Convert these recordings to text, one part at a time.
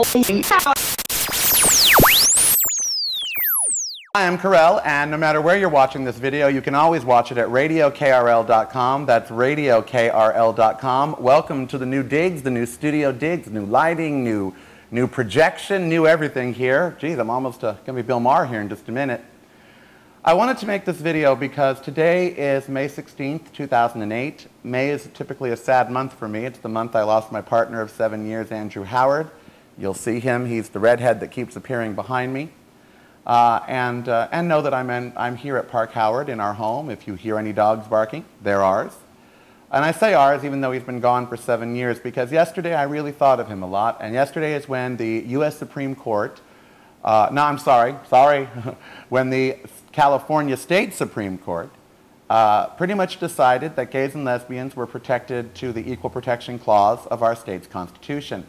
Hi, I'm Karel, and no matter where you're watching this video, you can always watch it at radiokrl.com. That's radiokrl.com. Welcome to the new digs, the new studio digs, new lighting, new projection, new everything here. Geez, I'm almost going to be Bill Maher here in just a minute. I wanted to make this video because today is May 16th, 2008. May is typically a sad month for me. It's the month I lost my partner of 7 years, Andrew Howard. You'll see him. He's the redhead that keeps appearing behind me. And know that I'm here at Park Howard in our home. If you hear any dogs barking, they're ours. And I say ours even though he's been gone for 7 years, because yesterday I really thought of him a lot. And yesterday is when the U.S. Supreme Court, when the California State Supreme Court pretty much decided that gays and lesbians were protected to the Equal Protection Clause of our state's Constitution.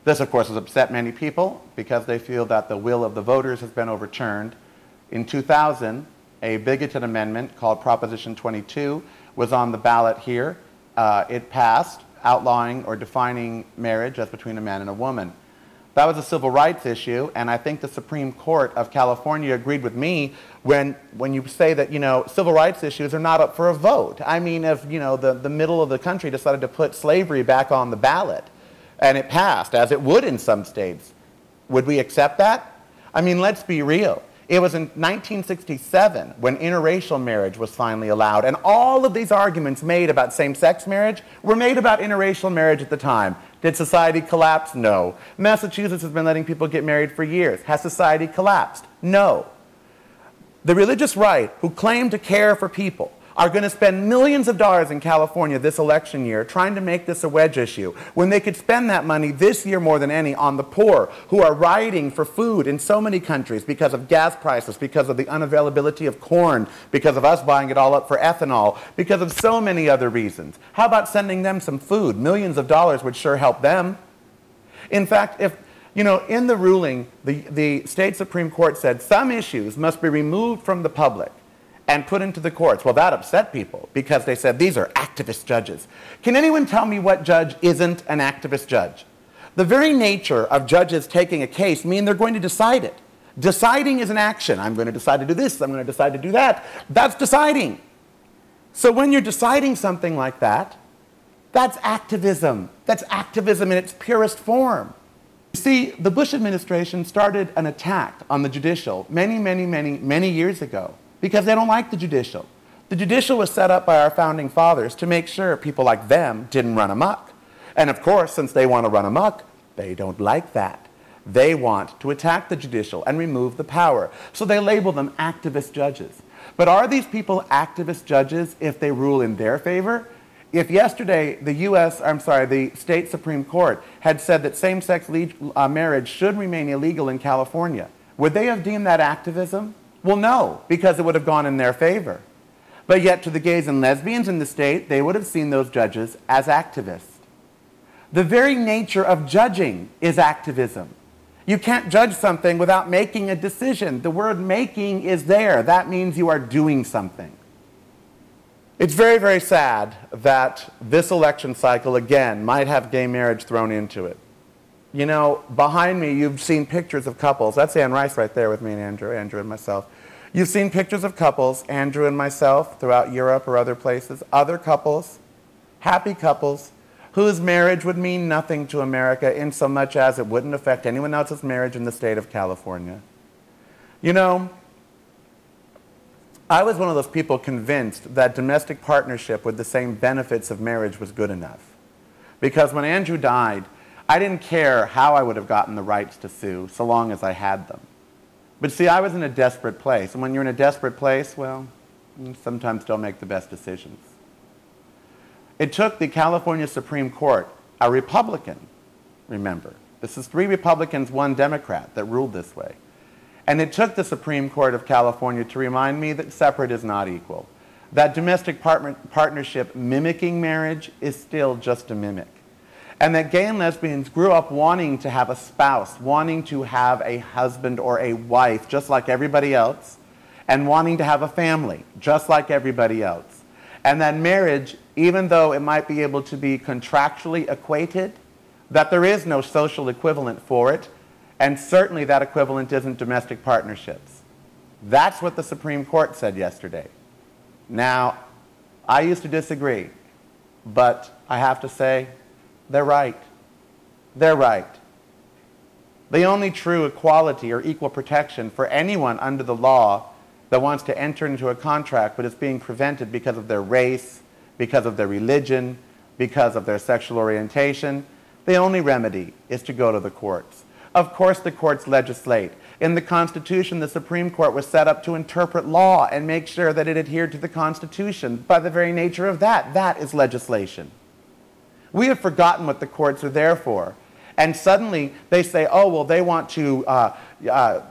This, of course, has upset many people because they feel that the will of the voters has been overturned. In 2000, a bigoted amendment called Proposition 22 was on the ballot here. It passed, outlawing or defining marriage as between a man and a woman. That was a civil rights issue, and I think the Supreme Court of California agreed with me when you say that, civil rights issues are not up for a vote. I mean, if, the middle of the country decided to put slavery back on the ballot, and it passed, as it would in some states, would we accept that? I mean, let's be real. It was in 1967 when interracial marriage was finally allowed, and all of these arguments made about same-sex marriage were made about interracial marriage at the time. Did society collapse? No. Massachusetts has been letting people get married for years. Has society collapsed? No. The religious right, who claim to care for people, are going to spend millions of dollars in California this election year trying to make this a wedge issue, when they could spend that money this year more than any on the poor who are rioting for food in so many countries because of gas prices, because of the unavailability of corn, because of us buying it all up for ethanol, because of so many other reasons. How about sending them some food? Millions of dollars would sure help them. In fact, if in the ruling, the state Supreme Court said some issues must be removed from the public and put into the courts. Well, that upset people because they said these are activist judges. Can anyone tell me what judge isn't an activist judge? The very nature of judges taking a case mean they're going to decide it. Deciding is an action. I'm going to decide to do this, I'm going to decide to do that. That's deciding. So when you're deciding something like that, that's activism. That's activism in its purest form. You see, the Bush administration started an attack on the judicial many years ago, because they don't like the judicial. The judicial was set up by our founding fathers to make sure people like them didn't run amok. And of course, since they want to run amok, they don't like that. They want to attack the judicial and remove the power. So they label them activist judges. But are these people activist judges if they rule in their favor? If yesterday the state Supreme Court had said that same-sex marriage should remain illegal in California, would they have deemed that activism? Well, no, because it would have gone in their favor. But yet to the gays and lesbians in the state, they would have seen those judges as activists. The very nature of judging is activism. You can't judge something without making a decision. The word making is there. That means you are doing something. It's very, very sad that this election cycle, again, might have gay marriage thrown into it. Behind me, you've seen pictures of couples. That's Ann Rice right there with me and Andrew and myself. You've seen pictures of couples, Andrew and myself, throughout Europe or other places, other couples, happy couples, whose marriage would mean nothing to America in so much as it wouldn't affect anyone else's marriage in the state of California. I was one of those people convinced that domestic partnership with the same benefits of marriage was good enough. Because when Andrew died, I didn't care how I would have gotten the rights to sue, so long as I had them. But see, I was in a desperate place, and when you're in a desperate place, well, you sometimes don't make the best decisions. It took the California Supreme Court, a Republican, remember, this is 3 Republicans, 1 Democrat that ruled this way. And it took the Supreme Court of California to remind me that separate is not equal. That domestic partnership mimicking marriage is still just a mimic. And that gay and lesbians grew up wanting to have a spouse, wanting to have a husband or a wife, just like everybody else, and wanting to have a family, just like everybody else. And that marriage, even though it might be able to be contractually equated, that there is no social equivalent for it, and certainly that equivalent isn't domestic partnerships. That's what the Supreme Court said yesterday. Now, I used to disagree, but I have to say, they're right. They're right. The only true equality or equal protection for anyone under the law that wants to enter into a contract but is being prevented because of their race, because of their religion, because of their sexual orientation, the only remedy is to go to the courts. Of course the courts legislate. In the Constitution, the Supreme Court was set up to interpret law and make sure that it adhered to the Constitution. By the very nature of that, that is legislation. We have forgotten what the courts are there for. And suddenly they say, oh, well, they want to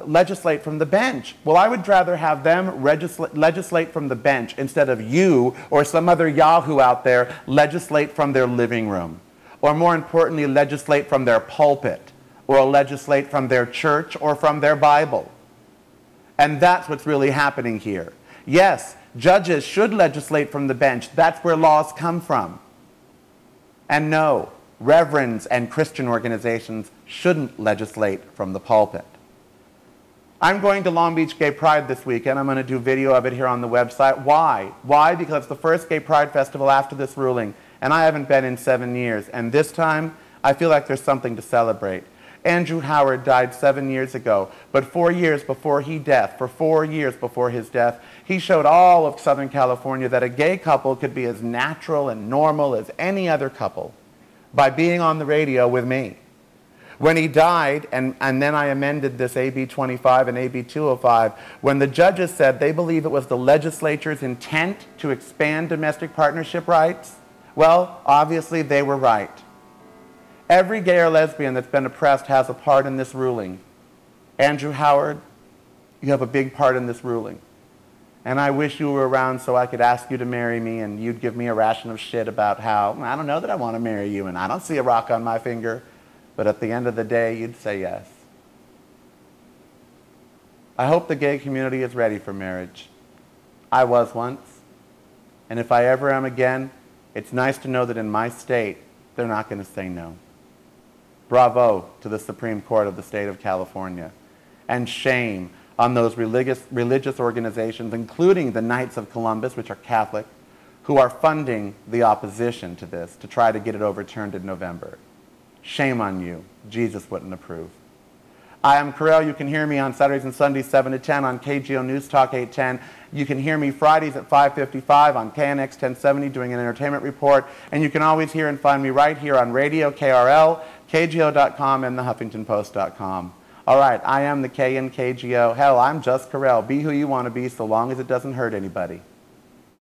legislate from the bench. Well, I would rather have them legislate from the bench instead of you or some other yahoo out there legislate from their living room. Or more importantly, legislate from their pulpit, or legislate from their church or from their Bible. And that's what's really happening here. Yes, judges should legislate from the bench. That's where laws come from. And no, reverends and Christian organizations shouldn't legislate from the pulpit. I'm going to Long Beach Gay Pride this weekend. I'm going to do video of it here on the website. Why? Why? Because it's the first Gay Pride Festival after this ruling, and I haven't been in 7 years. And this time, I feel like there's something to celebrate. Andrew Howard died 7 years ago, but 4 years before his death, he showed all of Southern California that a gay couple could be as natural and normal as any other couple by being on the radio with me. When he died, and then I amended this AB 25 and AB 205, when the judges said they believe it was the legislature's intent to expand domestic partnership rights, well, obviously they were right. Every gay or lesbian that's been oppressed has a part in this ruling. Andrew Howard, you have a big part in this ruling. And I wish you were around so I could ask you to marry me and you'd give me a ration of shit about how, I don't know that I want to marry you and I don't see a rock on my finger. But at the end of the day, you'd say yes. I hope the gay community is ready for marriage. I was once. And if I ever am again, it's nice to know that in my state, they're not going to say no. Bravo to the Supreme Court of the state of California. And shame on those religious organizations, including the Knights of Columbus, which are Catholic, who are funding the opposition to this to try to get it overturned in November. Shame on you. Jesus wouldn't approve. I am Karel. You can hear me on Saturdays and Sundays 7 to 10 on KGO News Talk 810. You can hear me Fridays at 5:55 on KNX 1070 doing an entertainment report. And you can always hear and find me right here on radio, KRL, KGO.com, and thehuffingtonpost.com. All right, I am the K in KGO. Hell, I'm just Karel. Be who you want to be so long as it doesn't hurt anybody.